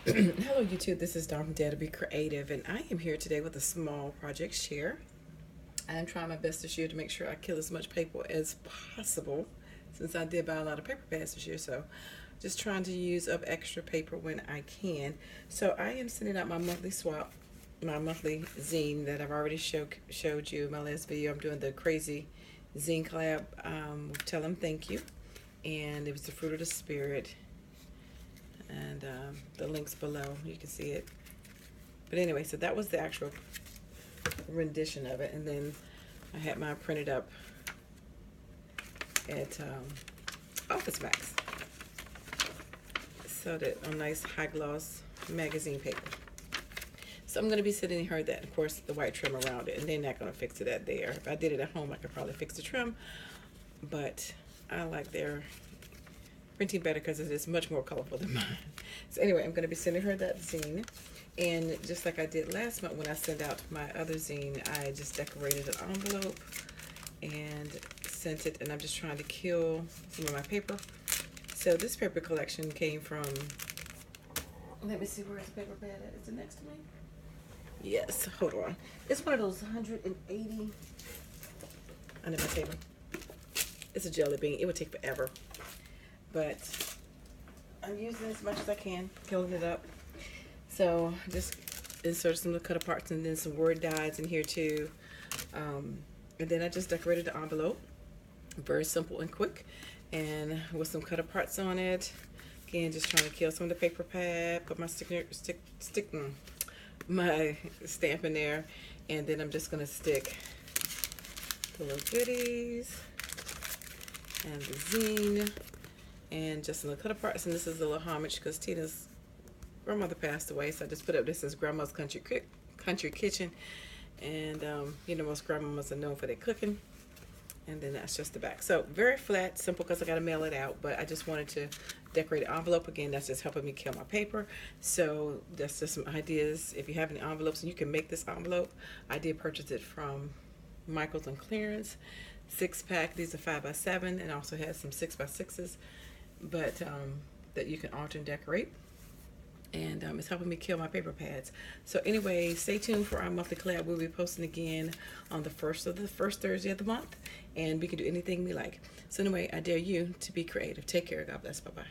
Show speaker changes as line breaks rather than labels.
Hello YouTube, this is Dawn from DaretoBeCreative, and I am here today with a small project share. I'm trying my best this year to make sure I kill as much paper as possible, since I did buy a lot of paper pads this year, so just trying to use up extra paper when I can. So I am sending out my monthly swap, my monthly zine that I've already showed you in my last video. I'm doing the crazy zine collab. Tell them thank you, and it was the fruit of the spirit, and the links below, you can see it. But anyway, so that was the actual rendition of it, and then I had mine printed up at Office Max, so that on nice high gloss magazine paper. So I'm going to be sitting her that, of course, the white trim around it, and they're not going to fix it at there. If I did it at home, I could probably fix the trim, but I like their printing better because it is much more colorful than mine. So anyway, I'm going to be sending her that zine, and just like I did last month when I sent out my other zine, I just decorated an envelope and sent it, and I'm just trying to kill some of my paper. So this paper collection came from, let me see, where's the paper pad at? Is it next to me? Yes, hold on. It's one of those 180 under my table. It's a jelly bean. It would take forever, but I'm using as much as I can, killing it up. So just insert some of the cut aparts and then some word dyes in here too. And then I just decorated the envelope. Very simple and quick, and with some cut aparts on it. Again, just trying to kill some of the paper pad, put my my stamp in there, and then I'm just gonna stick the little goodies and the zine and just some cut aparts. And this is a little homage because Tina's grandmother passed away, so I just put up this as Grandma's Country Kitchen, and you know, most grandmamas are known for their cooking. And then that's just the back. So very flat, simple, because I got to mail it out, but I just wanted to decorate the envelope. Again, that's just helping me kill my paper. So that's just some ideas. If you have any envelopes and you can make this envelope, I did purchase it from Michael's on clearance. 6-pack, these are 5x7, and also has some 6x6s, but that you can alter and decorate. And it's helping me kill my paper pads. So anyway, stay tuned for our monthly collab. We'll be posting again on the first Thursday of the month, and we can do anything we like. So anyway, I dare you to be creative. Take care. God bless. Bye-bye.